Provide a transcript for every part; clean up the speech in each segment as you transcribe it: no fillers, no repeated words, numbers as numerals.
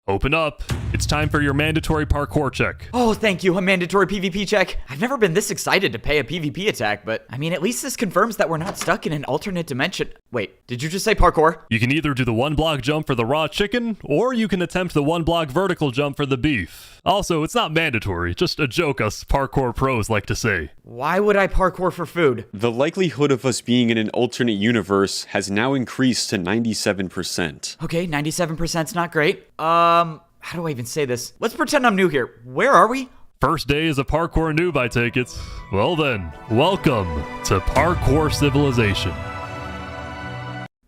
Open up. It's time for your mandatory parkour check. Oh, thank you, a mandatory PvP check. I've never been this excited to pay a PvP attack, but I mean, at least this confirms that we're not stuck in an alternate dimension. Wait, did you just say parkour? You can either do the 1-block jump for the raw chicken, or you can attempt the 1-block vertical jump for the beef. Also, it's not mandatory, just a joke us parkour pros like to say. Why would I parkour for food? The likelihood of us being in an alternate universe has now increased to 97%. Okay, 97%'s not great. How do I even say this? Let's pretend I'm new here. Where are we? First day as a parkour noob, I take it. Well then, welcome to Parkour Civilization.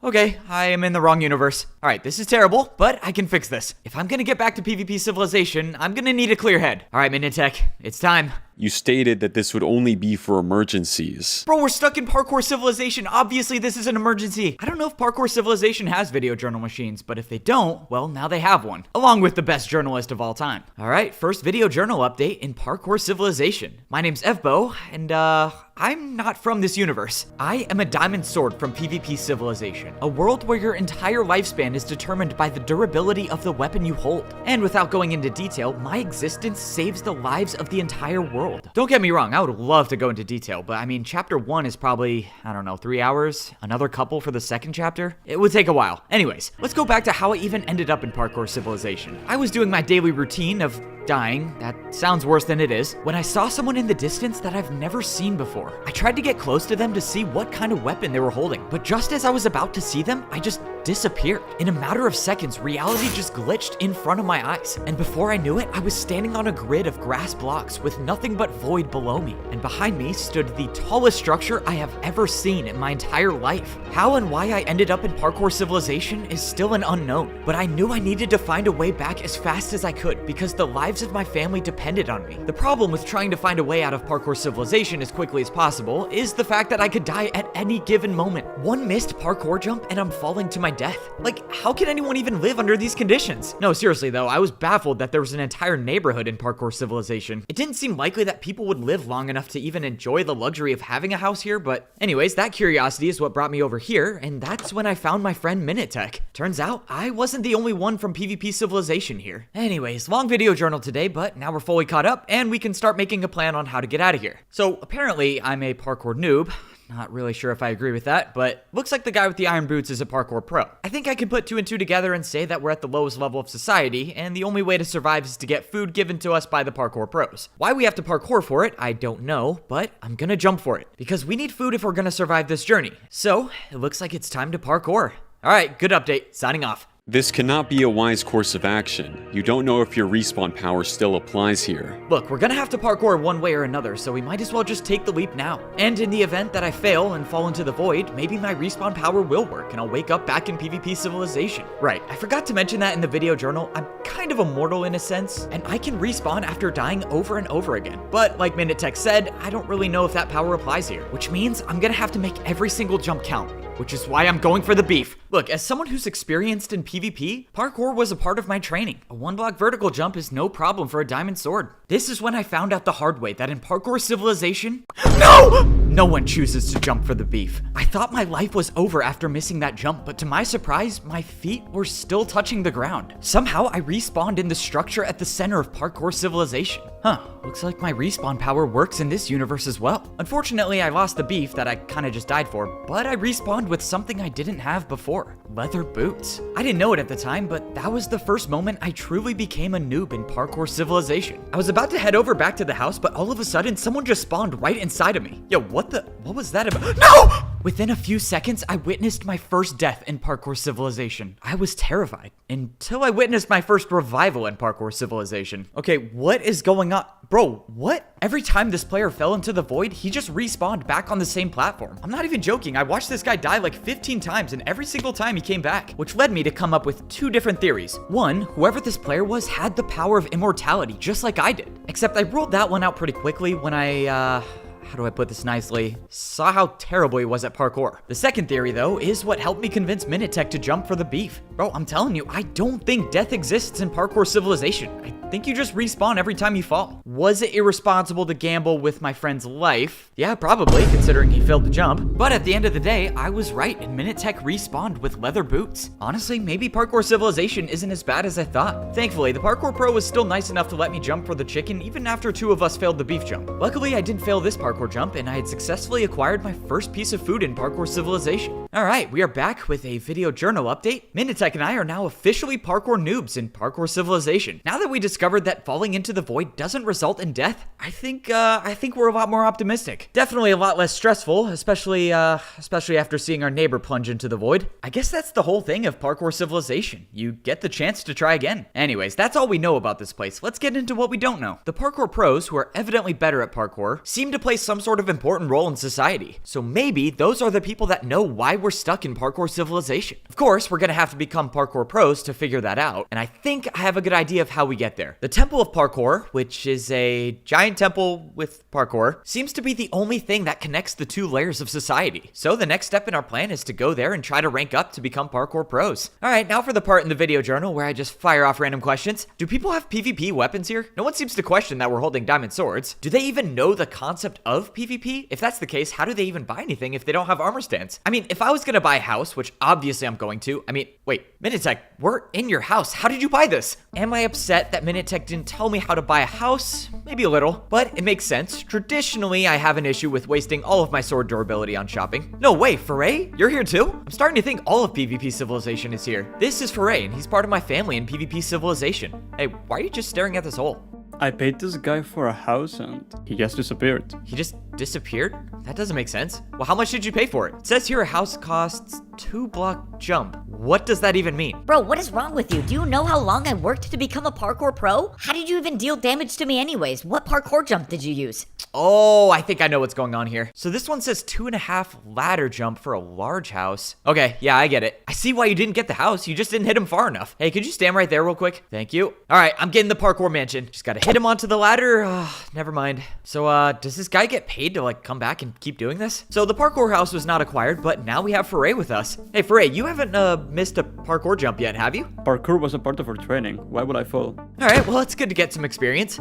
Okay, I am in the wrong universe. Alright, this is terrible, but I can fix this. If I'm gonna get back to PvP Civilization, I'm gonna need a clear head. Alright, Minitech, it's time. You stated that this would only be for emergencies. Bro, we're stuck in Parkour Civilization. Obviously, this is an emergency. I don't know if Parkour Civilization has video journal machines, but if they don't, well, now they have one. Along with the best journalist of all time. Alright, first video journal update in Parkour Civilization. My name's evbo, and I'm not from this universe. I am a diamond sword from PvP Civilization, a world where your entire lifespan is determined by the durability of the weapon you hold. And without going into detail, my existence saves the lives of the entire world. Don't get me wrong, I would love to go into detail, but I mean, chapter 1 is probably, I don't know, 3 hours? Another couple for the second chapter? It would take a while. Anyways, let's go back to how I even ended up in Parkour Civilization. I was doing my daily routine of dying, that sounds worse than it is, when I saw someone in the distance that I've never seen before. I tried to get close to them to see what kind of weapon they were holding, but just as I was about to see them, I just disappeared. In a matter of seconds, reality just glitched in front of my eyes, and before I knew it, I was standing on a grid of grass blocks with nothing but void below me, and behind me stood the tallest structure I have ever seen in my entire life. How and why I ended up in Parkour Civilization is still an unknown, but I knew I needed to find a way back as fast as I could because the lives of my family depended on me. The problem with trying to find a way out of Parkour Civilization as quickly as possible is the fact that I could die at any given moment. One missed parkour jump and I'm falling to my death. Like, how can anyone even live under these conditions? No, seriously though, I was baffled that there was an entire neighborhood in Parkour Civilization. It didn't seem likely that people would live long enough to even enjoy the luxury of having a house here, but anyways, that curiosity is what brought me over here, and that's when I found my friend Minitech. Turns out, I wasn't the only one from PvP Civilization here. Anyways, long video journal today, but now we're fully caught up, and we can start making a plan on how to get out of here. So, apparently, I'm a parkour noob. Not really sure if I agree with that, but looks like the guy with the iron boots is a parkour pro. I think I can put 2 and 2 together and say that we're at the lowest level of society, and the only way to survive is to get food given to us by the parkour pros. Why we have to parkour for it, I don't know, but I'm gonna jump for it, because we need food if we're gonna survive this journey. So, it looks like it's time to parkour. Alright, good update, signing off. This cannot be a wise course of action. You don't know if your respawn power still applies here. Look, we're gonna have to parkour one way or another, so we might as well just take the leap now. And in the event that I fail and fall into the void, maybe my respawn power will work and I'll wake up back in PvP Civilization. Right, I forgot to mention that in the video journal, I'm kind of immortal in a sense, and I can respawn after dying over and over again. But like Minitech said, I don't really know if that power applies here, which means I'm gonna have to make every single jump count, which is why I'm going for the beef. Look, as someone who's experienced in PvP, parkour was a part of my training. A 1-block vertical jump is no problem for a diamond sword. This is when I found out the hard way that in Parkour Civilization, no one chooses to jump for the beef. I thought my life was over after missing that jump, but to my surprise, my feet were still touching the ground. Somehow, I respawned in the structure at the center of Parkour Civilization. Huh, looks like my respawn power works in this universe as well. Unfortunately, I lost the beef that I kinda just died for, but I respawned with something I didn't have before. Leather boots. I didn't know it at the time, but that was the first moment I truly became a noob in Parkour Civilization. I was about to head over back to the house, but all of a sudden, someone just spawned right inside of me. Yo, what was that about? No! Within a few seconds, I witnessed my first death in Parkour Civilization. I was terrified until I witnessed my first revival in Parkour Civilization. Okay, what is going on? Bro, what? Every time this player fell into the void, he just respawned back on the same platform. I'm not even joking. I watched this guy die like 15 times, and every single time he came back, which led me to come up with 2 different theories. One, whoever this player was had the power of immortality, just like I did. Except I ruled that one out pretty quickly when I, how do I put this nicely? Saw how terrible he was at parkour. The second theory, though, is what helped me convince Minitech to jump for the beef. Bro, I'm telling you, I don't think death exists in Parkour Civilization. I think you just respawn every time you fall. Was it irresponsible to gamble with my friend's life? Yeah, probably, considering he failed the jump. But at the end of the day, I was right, and Minitech respawned with leather boots. Honestly, maybe Parkour Civilization isn't as bad as I thought. Thankfully, the Parkour Pro was still nice enough to let me jump for the chicken even after 2 of us failed the beef jump. Luckily, I didn't fail this parkour jump, and I had successfully acquired my first piece of food in Parkour Civilization. Alright, we are back with a video journal update. Minitech and I are now officially parkour noobs in Parkour Civilization. Now that we discovered that falling into the void doesn't result in death, I think we're a lot more optimistic. Definitely a lot less stressful, especially after seeing our neighbor plunge into the void. I guess that's the whole thing of Parkour Civilization. You get the chance to try again. Anyways, that's all we know about this place. Let's get into what we don't know. The parkour pros, who are evidently better at parkour, seem to play some sort of important role in society. So maybe those are the people that know why we're stuck in Parkour Civilization. Of course, we're gonna have to become parkour pros to figure that out, and I think I have a good idea of how we get there. The Temple of Parkour, which is a giant temple with parkour, seems to be the only thing that connects the 2 layers of society. So the next step in our plan is to go there and try to rank up to become parkour pros. Alright, now for the part in the video journal where I just fire off random questions. Do people have PvP weapons here? No one seems to question that we're holding diamond swords. Do they even know the concept of PvP? If that's the case, how do they even buy anything if they don't have armor stands? I mean, if I was gonna buy a house, which obviously I'm going to, wait, Minitech, we're in your house. How did you buy this? Am I upset that Minitech didn't tell me how to buy a house? Maybe a little, but it makes sense. Traditionally, I have an issue with wasting all of my sword durability on shopping. No way, Foray, you're here too? I'm starting to think all of PvP Civilization is here. This is Foray, and he's part of my family in PvP Civilization. Hey, why are you just staring at this hole? I paid this guy for a house and he just disappeared. He just disappeared? That doesn't make sense. Well, how much did you pay for it? It says here a house costs 2 block jump. What does that even mean? Bro, what is wrong with you? Do you know how long I worked to become a parkour pro? How did you even deal damage to me anyways? What parkour jump did you use? Oh, I think I know what's going on here. So this one says 2.5 ladder jump for a large house. Okay, yeah, I get it. I see why you didn't get the house. You just didn't hit him far enough. Hey, could you stand right there real quick? Thank you. All right, I'm getting the parkour mansion. Just gotta hit him onto the ladder. Never mind. So, does this guy get paid to, come back and keep doing this? So the parkour house was not acquired, but now we have Foray with us. Hey, Foray, you haven't, missed a parkour jump yet, have you? Parkour was a part of our training. Why would I fall? All right, well, it's good to get some experience.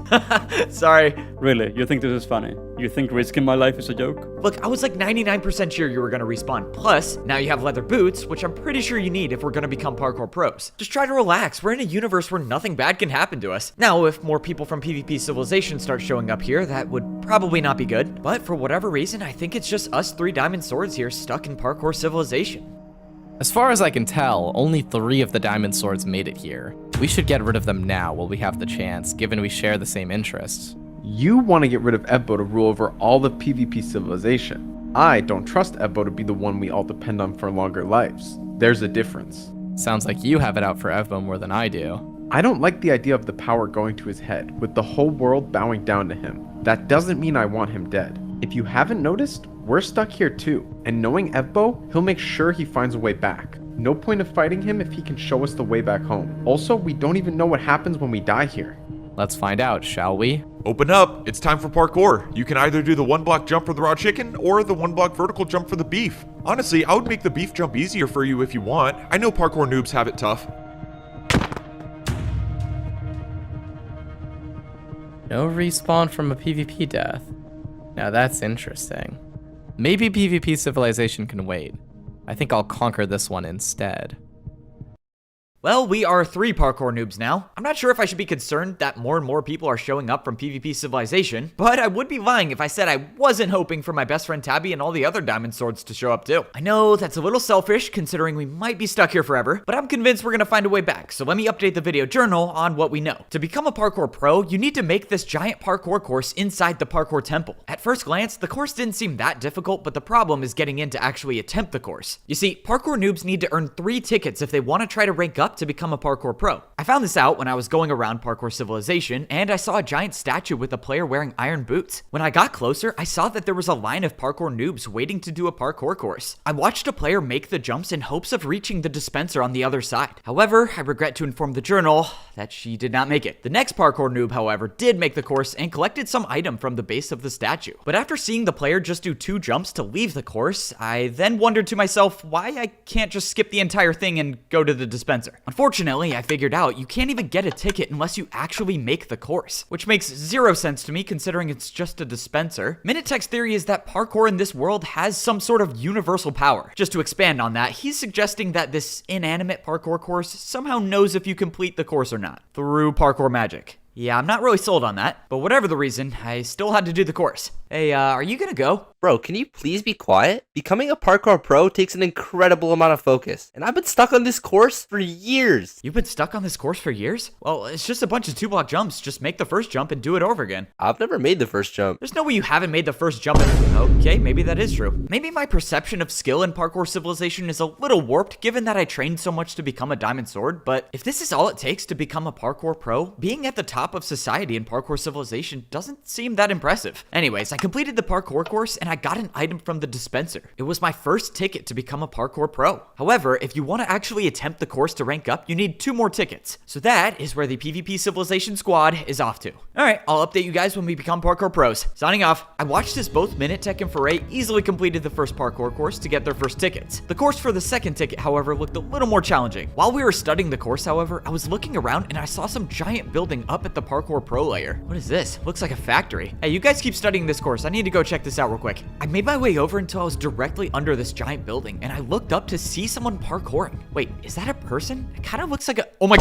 Sorry. Really? You think this is funny? You think risking my life is a joke? Look, I was like 99% sure you were gonna respawn. Plus, now you have leather boots, which I'm pretty sure you need if we're gonna become parkour pros. Just try to relax. We're in a universe where nothing bad can happen to us. Now, if more people from PvP Civilization start showing up here, that would probably not be good. But for whatever reason, I think it's just us 3 diamond swords here stuck in Parkour Civilization. As far as I can tell, only 3 of the diamond swords made it here. We should get rid of them now while we have the chance, given we share the same interests. You want to get rid of evbo to rule over all of PvP Civilization. I don't trust evbo to be the one we all depend on for longer lives. There's a difference. Sounds like you have it out for evbo more than I do. I don't like the idea of the power going to his head, with the whole world bowing down to him. That doesn't mean I want him dead. If you haven't noticed, we're stuck here too, and knowing evbo, he'll make sure he finds a way back. No point of fighting him if he can show us the way back home. Also, we don't even know what happens when we die here. Let's find out, shall we? Open up, it's time for parkour. You can either do the 1 block jump for the raw chicken or the 1 block vertical jump for the beef. Honestly, I would make the beef jump easier for you if you want. I know parkour noobs have it tough. No respawn from a PvP death. Now that's interesting. Maybe PvP Civilization can wait. I think I'll conquer this one instead. Well, we are 3 parkour noobs now. I'm not sure if I should be concerned that more and more people are showing up from PvP Civilization, but I would be lying if I said I wasn't hoping for my best friend Tabby and all the other diamond swords to show up too. I know that's a little selfish considering we might be stuck here forever, but I'm convinced we're gonna find a way back, so let me update the video journal on what we know. To become a parkour pro, you need to make this giant parkour course inside the parkour temple. At first glance, the course didn't seem that difficult, but the problem is getting in to actually attempt the course. You see, parkour noobs need to earn 3 tickets if they want to try to rank up to become a parkour pro. I found this out when I was going around Parkour Civilization, and I saw a giant statue with a player wearing iron boots. When I got closer, I saw that there was a line of parkour noobs waiting to do a parkour course. I watched a player make the jumps in hopes of reaching the dispenser on the other side. However, I regret to inform the journal that she did not make it. The next parkour noob, however, did make the course and collected some item from the base of the statue. But after seeing the player just do 2 jumps to leave the course, I then wondered to myself why I can't just skip the entire thing and go to the dispenser. Unfortunately, I figured out you can't even get a ticket unless you actually make the course, which makes zero sense to me considering it's just a dispenser. Minutech's theory is that parkour in this world has some sort of universal power. Just to expand on that, he's suggesting that this inanimate parkour course somehow knows if you complete the course or not, through parkour magic. Yeah, I'm not really sold on that, but whatever the reason, I still had to do the course. Hey, are you gonna go? Bro, can you please be quiet? Becoming a parkour pro takes an incredible amount of focus, and I've been stuck on this course for years. You've been stuck on this course for years? Well, it's just a bunch of 2-block jumps. Just make the first jump and do it over again. I've never made the first jump. There's no way you haven't made the first jump. Okay, maybe that is true. Maybe my perception of skill in parkour civilization is a little warped given that I trained so much to become a diamond sword, but if this is all it takes to become a parkour pro, being at the top of society in parkour civilization doesn't seem that impressive. Anyways, I completed the parkour course and I got an item from the dispenser. It was my first ticket to become a parkour pro. However, if you want to actually attempt the course to rank up, you need 2 more tickets. So that is where the PvP Civilization squad is off to. Alright, I'll update you guys when we become parkour pros. Signing off. I watched as both Minutech and Foray easily completed the first parkour course to get their first tickets. The course for the second ticket, however, looked a little more challenging. While we were studying the course, however, I was looking around and I saw some giant building up at the parkour pro layer. What is this? Looks like a factory. Hey, you guys keep studying this course. I need to go check this out real quick. I made my way over until I was directly under this giant building and I looked up to see someone parkouring. Wait, is that a person? It kind of looks like a... Oh my...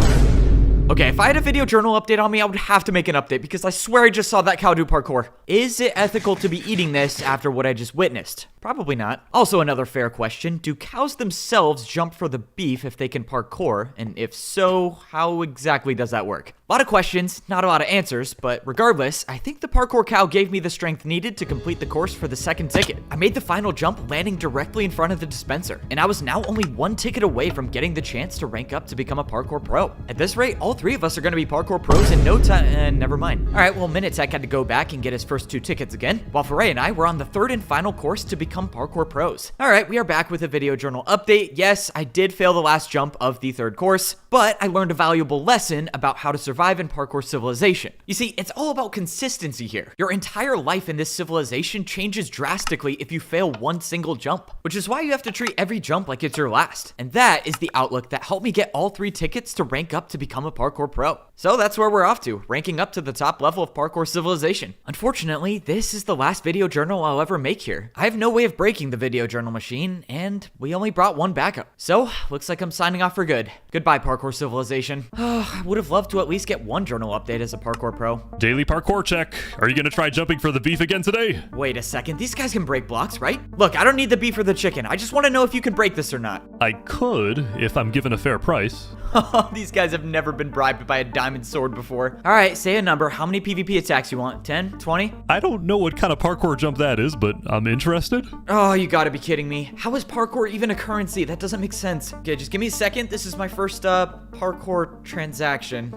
Okay, if I had a video journal update on me, I would have to make an update because I swear I just saw that cow do parkour. Is it ethical to be eating this after what I just witnessed? Probably not. Also, another fair question, do cows themselves jump for the beef if they can parkour? And if so, how exactly does that work? A lot of questions, not a lot of answers, but regardless, I think the parkour cow gave me the strength needed to complete the course for the second ticket. I made the final jump landing directly in front of the dispenser, and I was now only 1 ticket away from getting the chance to rank up to become a parkour pro. At this rate, all 3 of us are going to be parkour pros in no time, never mind. Alright, well, Minutech had to go back and get his first 2 tickets again, while Foray and I were on the 3rd and final course to become parkour pros. Alright, we are back with a video journal update. Yes, I did fail the last jump of the 3rd course, but I learned a valuable lesson about how to survive in parkour civilization. You see, it's all about consistency here. Your entire life in this civilization changes drastically if you fail 1 single jump, which is why you have to treat every jump like it's your last. And that is the outlook that helped me get all 3 tickets to rank up to become a parkour pro. So that's where we're off to, ranking up to the top level of parkour civilization. Unfortunately, this is the last video journal I'll ever make here. I have no way of breaking the video journal machine, and we only brought 1 backup. So, looks like I'm signing off for good. Goodbye, parkour civilization. I would have loved to at least get 1 journal update as a parkour pro. Daily parkour check. Are you gonna try jumping for the beef again today? Wait a second, these guys can break blocks, right? Look, I don't need the beef or the chicken. I just want to know if you can break this or not. I could, if I'm given a fair price. These guys have never been bribed by a diamond sword before. All right, say a number. How many PvP attacks you want? 10? 20? I don't know what kind of parkour jump that is, but I'm interested. Oh, you gotta be kidding me. How is parkour even a currency? That doesn't make sense. Okay, just give me a second. This is my first parkour transaction.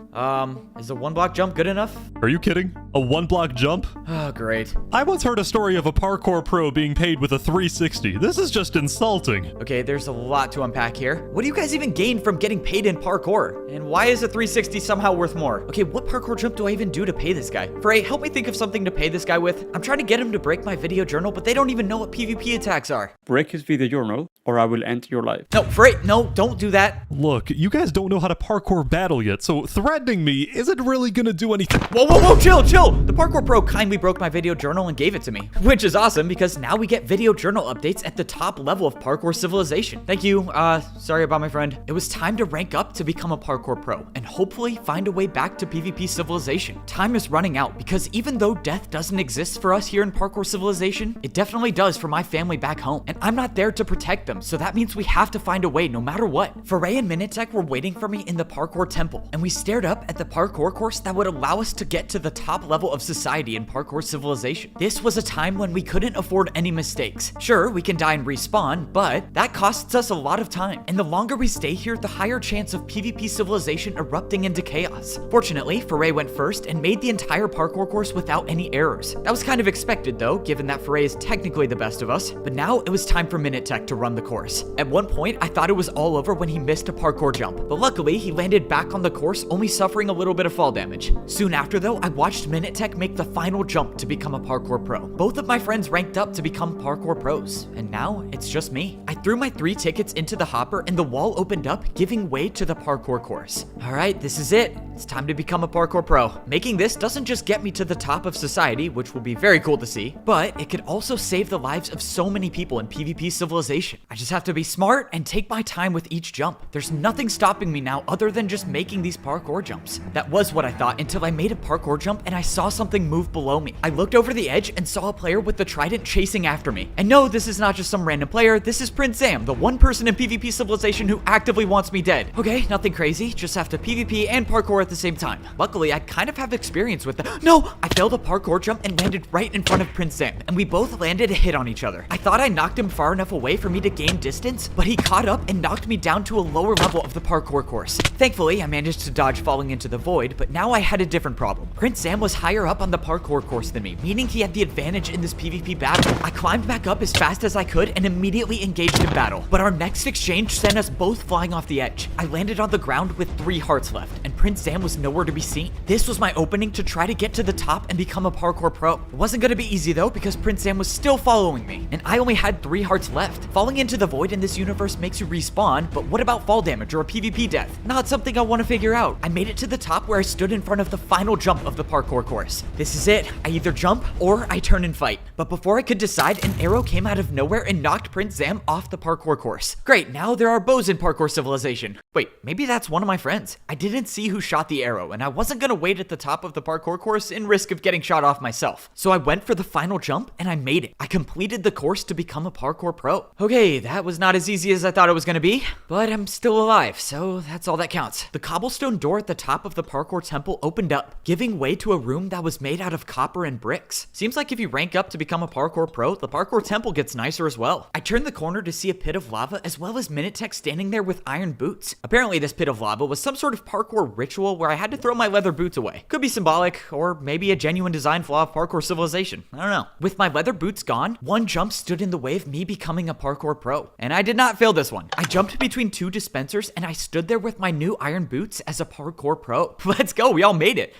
Is a 1-block jump good enough? Are you kidding? A 1-block jump? Oh, great. I once heard a story of a parkour pro being paid with a 360. This is just insulting. Okay, there's a lot to unpack here. What do you guys even gain from getting paid in parkour? And why is a 360 somehow worth more? Okay, what parkour jump do I even do to pay this guy? Frey, help me think of something to pay this guy with. I'm trying to get him to break my video journal, but they don't even know what PvP attacks are. Break his video journal, or I will end your life. No, Frey, no, don't do that. Look, you guys don't know how to parkour battle yet, so threatening me isn't really gonna do anything. Whoa, chill. The parkour pro kindly broke my video journal and gave it to me, which is awesome because now we get video journal updates at the top level of parkour civilization. Thank you. Sorry about my friend. It was time to rank up to become a parkour pro and hopefully find a way back to PvP civilization. Time is running out because even though death doesn't exist for us here in parkour civilization, it definitely does for my family back home, and I'm not there to protect them, so that means we have to find a way no matter what. Foray and Minutech were waiting for me in the parkour temple, and we stared up at the parkour course that would allow us to get to the top level of society in parkour civilization. This was a time when we couldn't afford any mistakes. Sure, we can die and respawn, but that costs us a lot of time, and the longer we stay here, the higher chance of PvP civilization erupting into chaos. Fortunately, Foray went first and made the entire parkour course without any errors. That was kind of expected though, given that Foray is technically the best of us, but now it was time for Minutech to run the the course. At one point, I thought it was all over when he missed a parkour jump, but luckily he landed back on the course, only suffering a little bit of fall damage. Soon after though, I watched Minute make the final jump to become a parkour pro. Both of my friends ranked up to become parkour pros, and now it's just me. I threw my 3 tickets into the hopper and the wall opened up, giving way to the parkour course. Alright, this is it. It's time to become a parkour pro. Making this doesn't just get me to the top of society, which will be very cool to see, but it could also save the lives of so many people in PvP Civilization. I just have to be smart and take my time with each jump. There's nothing stopping me now other than just making these parkour jumps. That was what I thought until I made a parkour jump and I saw something move below me. I looked over the edge and saw a player with the trident chasing after me. And no, this is not just some random player, this is Prince Sam, the one person in PvP Civilization who actively wants me dead. Okay, nothing crazy, just have to PvP and parkour at the same time. Luckily, I kind of have experience with the— No! I failed a parkour jump and landed right in front of Prince Sam, and we both landed a hit on each other. I thought I knocked him far enough away for me to gain distance, but he caught up and knocked me down to a lower level of the parkour course. Thankfully, I managed to dodge falling into the void, but now I had a different problem. Prince Sam was higher up on the parkour course than me, meaning he had the advantage in this PvP battle. I climbed back up as fast as I could and immediately engaged in battle, but our next exchange sent us both flying off the edge. I landed on the ground with 3 hearts left, and Prince Sam was nowhere to be seen. This was my opening to try to get to the top and become a parkour pro. It wasn't gonna be easy though, because Prince Sam was still following me, and I only had 3 hearts left. Falling into the void in this universe makes you respawn, but what about fall damage or a PvP death? Not something I want to figure out. I made it to the top where I stood in front of the final jump of the parkour course. This is it. I either jump or I turn and fight. But before I could decide, an arrow came out of nowhere and knocked Prince Sam off the parkour course. Great, now there are bows in parkour Civilization. Wait, maybe that's one of my friends. I didn't see who shot the arrow, and I wasn't gonna wait at the top of the parkour course in risk of getting shot off myself. So I went for the final jump and I made it. I completed the course to become a parkour pro. Okay, that was not as easy as I thought it was gonna be, but I'm still alive, so that's all that counts. The cobblestone door at the top of the parkour temple opened up, giving way to a room that was made out of copper and bricks. Seems like if you rank up to become a parkour pro, the parkour temple gets nicer as well. I turned the corner to see a pit of lava as well as Minitech standing there with iron boots. Apparently this pit of lava was some sort of parkour ritual where I had to throw my leather boots away. Could be symbolic, or maybe a genuine design flaw of parkour Civilization. I don't know. With my leather boots gone, one jump stood in the way of me becoming a parkour pro. And I did not fail this one. I jumped between 2 dispensers and I stood there with my new iron boots as a parkour pro. Let's go, we all made it.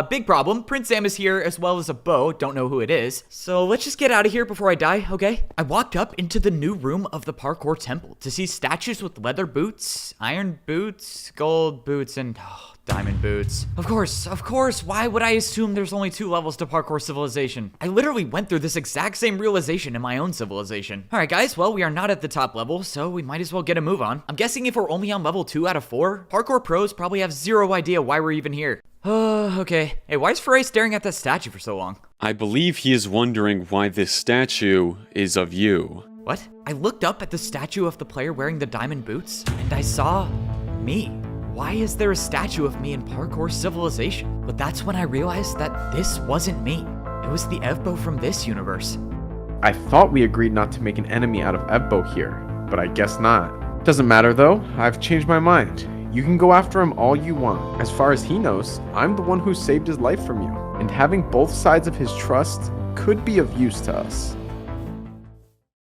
Big problem, Prince Sam is here as well as a bow, don't know who it is. So let's just get out of here before I die, okay? I walked up into the new room of the parkour temple to see statues with leather boots, iron boots, gold boots, and diamond boots. Of course, why would I assume there's only 2 levels to parkour Civilization? I literally went through this exact same realization in my own Civilization. Alright guys, well we are not at the top level, so we might as well get a move on. I'm guessing if we're only on level 2 out of 4, parkour pros probably have 0 idea why we're even here. Okay. Hey, why is Foray staring at that statue for so long? I believe he is wondering why this statue is of you. What? I looked up at the statue of the player wearing the diamond boots, and I saw me. Why is there a statue of me in parkour Civilization? But that's when I realized that this wasn't me. It was the evbo from this universe. I thought we agreed not to make an enemy out of evbo here, but I guess not. Doesn't matter though, I've changed my mind. You can go after him all you want. As far as he knows, I'm the one who saved his life from you, and having both sides of his trust could be of use to us.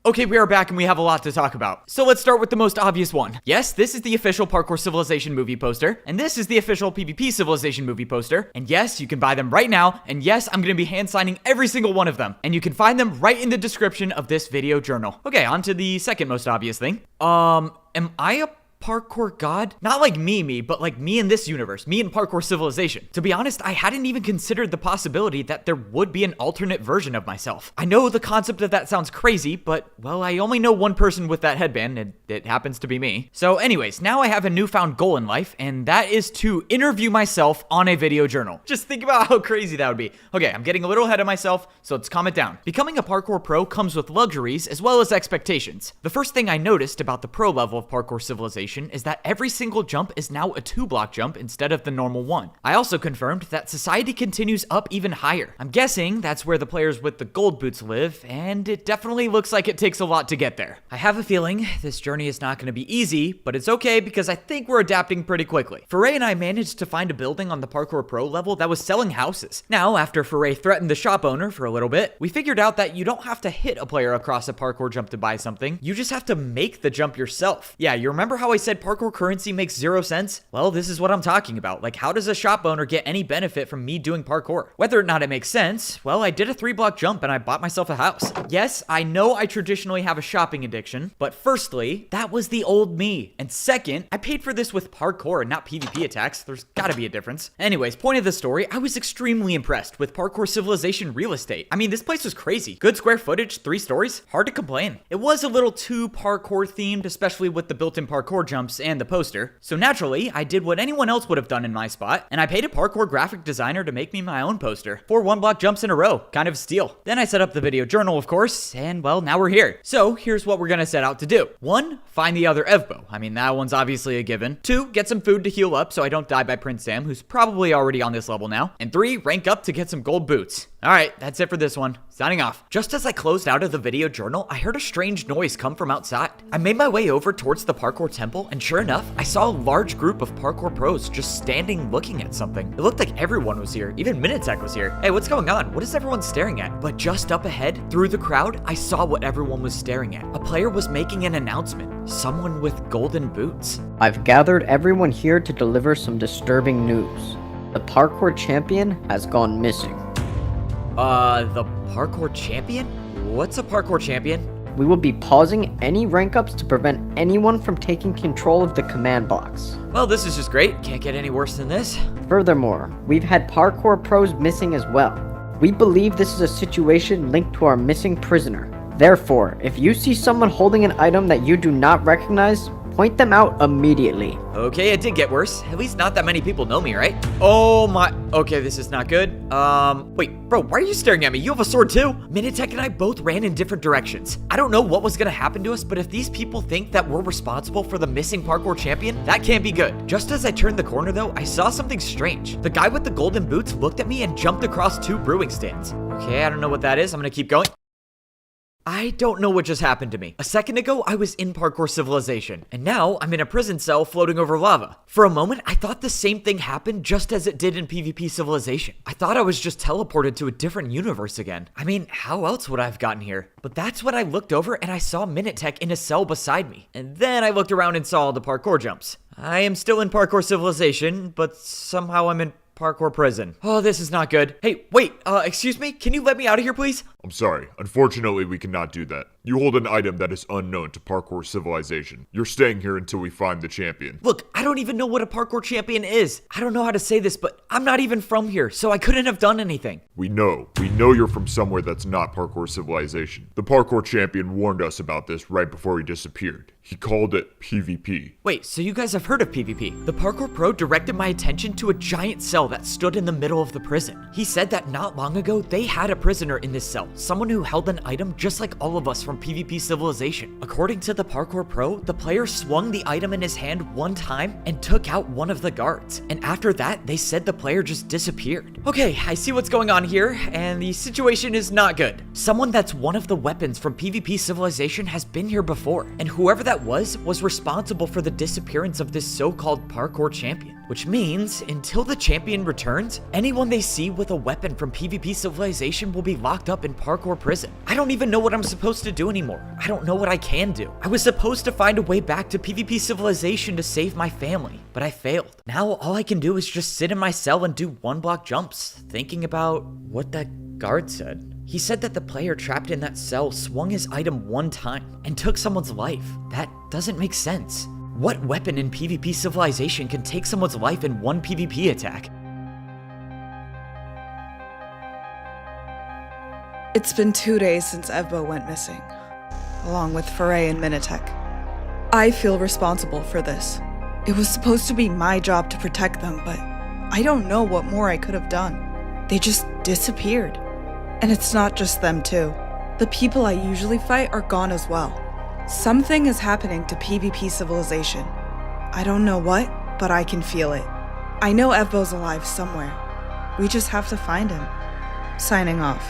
Okay, we are back and we have a lot to talk about. So let's start with the most obvious one. Yes, this is the official Parkour Civilization movie poster, and this is the official PvP Civilization movie poster, and yes, you can buy them right now, and yes, I'm gonna be hand signing every single one of them, and you can find them right in the description of this video journal. Okay, on to the second most obvious thing. Am I a parkour god? Not like me, but like me in this universe, me in parkour Civilization. To be honest, I hadn't even considered the possibility that there would be an alternate version of myself. I know the concept of that sounds crazy, but well, I only know one person with that headband, and it happens to be me. So anyways, now I have a newfound goal in life, and that is to interview myself on a video journal. Just think about how crazy that would be. Okay, I'm getting a little ahead of myself, so let's calm it down. Becoming a parkour pro comes with luxuries as well as expectations. The first thing I noticed about the pro level of parkour Civilization information is that every single jump is now a 2-block jump instead of the normal one. I also confirmed that society continues up even higher. I'm guessing that's where the players with the gold boots live, and it definitely looks like it takes a lot to get there. I have a feeling this journey is not going to be easy, but it's okay because I think we're adapting pretty quickly. Foray and I managed to find a building on the Parkour Pro level that was selling houses. Now, after Foray threatened the shop owner for a little bit, we figured out that you don't have to hit a player across a parkour jump to buy something. You just have to make the jump yourself. Yeah, you remember how I said parkour currency makes 0 sense? Well, this is what I'm talking about. Like, how does a shop owner get any benefit from me doing parkour? Whether or not it makes sense, well, I did a 3-block jump and I bought myself a house. Yes, I know I traditionally have a shopping addiction, but firstly, that was the old me. And second, I paid for this with parkour and not PvP attacks. There's gotta be a difference. Anyways, point of the story, I was extremely impressed with Parkour Civilization real estate. I mean, this place was crazy. Good square footage, 3 stories, hard to complain. It was a little too parkour themed, especially with the built-in parkour jumps and the poster. So naturally, I did what anyone else would have done in my spot, and I paid a parkour graphic designer to make me my own poster. 4 1-block jumps in a row, kind of a steal. Then I set up the video journal, of course, and well, now we're here. So here's what we're gonna set out to do. 1, find the other evbo. I mean, that one's obviously a given. 2, get some food to heal up so I don't die by Prince Sam, who's probably already on this level now. And 3, rank up to get some gold boots. Alright, that's it for this one. Signing off. Just as I closed out of the video journal, I heard a strange noise come from outside. I made my way over towards the parkour temple, and sure enough, I saw a large group of parkour pros just standing looking at something. It looked like everyone was here, even Minitech was here. Hey, what's going on? What is everyone staring at? But just up ahead, through the crowd, I saw what everyone was staring at. A player was making an announcement. Someone with golden boots. I've gathered everyone here to deliver some disturbing news. The parkour champion has gone missing. The parkour champion? What's a parkour champion? We will be pausing any rank ups to prevent anyone from taking control of the command box. Well, this is just great. Can't get any worse than this. Furthermore, we've had parkour pros missing as well. We believe this is a situation linked to our missing prisoner. Therefore, if you see someone holding an item that you do not recognize, point them out immediately. Okay, it did get worse. At least not that many people know me, right? Oh my... Okay, this is not good. Wait, bro, why are you staring at me? You have a sword too? Minitech and I both ran in different directions. I don't know what was gonna happen to us, but if these people think that we're responsible for the missing parkour champion, that can't be good. Just as I turned the corner though, I saw something strange. The guy with the golden boots looked at me and jumped across 2 brewing stands. Okay, I don't know what that is. I'm gonna keep going. I don't know what just happened to me. A second ago, I was in Parkour Civilization, and now I'm in a prison cell floating over lava. For a moment, I thought the same thing happened just as it did in PvP Civilization. I thought I was just teleported to a different universe again. I mean, how else would I have gotten here? But that's when I looked over and I saw Minitech in a cell beside me. And then I looked around and saw all the parkour jumps. I am still in Parkour Civilization, but somehow I'm in parkour prison. Oh, this is not good. Hey, wait, excuse me? Can you let me out of here, please? I'm sorry. Unfortunately, we cannot do that. You hold an item that is unknown to Parkour Civilization. You're staying here until we find the champion. Look, I don't even know what a parkour champion is. I don't know how to say this, but I'm not even from here, so I couldn't have done anything. We know you're from somewhere that's not Parkour Civilization. The parkour champion warned us about this right before he disappeared. He called it PvP. Wait, so you guys have heard of PvP? The parkour pro directed my attention to a giant cell that stood in the middle of the prison. He said that not long ago, they had a prisoner in this cell, someone who held an item just like all of us from PvP Civilization. According to the parkour pro, the player swung the item in his hand one time and took out one of the guards. And after that, they said the player just disappeared. Okay, I see what's going on here, and the situation is not good. Someone that's one of the weapons from PvP Civilization has been here before, and whoever that was responsible for the disappearance of this so-called parkour champion. Which means, until the champion returns, anyone they see with a weapon from PvP Civilization will be locked up in parkour prison. I don't even know what I'm supposed to do anymore. I don't know what I can do. I was supposed to find a way back to PvP Civilization to save my family, but I failed. Now all I can do is just sit in my cell and do 1-block jumps, thinking about what that guard said. He said that the player trapped in that cell swung his item one time and took someone's life. That doesn't make sense. What weapon in PvP Civilization can take someone's life in one PvP attack? It's been 2 days since evbo went missing, along with Foray and Minitech. I feel responsible for this. It was supposed to be my job to protect them, but I don't know what more I could have done. They just disappeared. And it's not just them too. The people I usually fight are gone as well. Something is happening to PvP Civilization. I don't know what, but I can feel it. I know evbo's alive somewhere. We just have to find him. Signing off.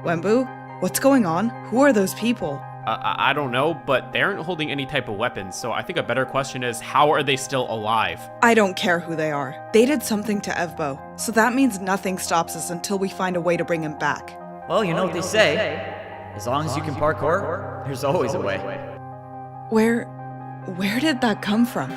Wenbu, what's going on? Who are those people? I don't know, but they aren't holding any type of weapons, so I think a better question is, how are they still alive? I don't care who they are. They did something to evbo, so that means nothing stops us until we find a way to bring him back. Well, you know what they say. As long as you can parkour, there's always a way. Where did that come from?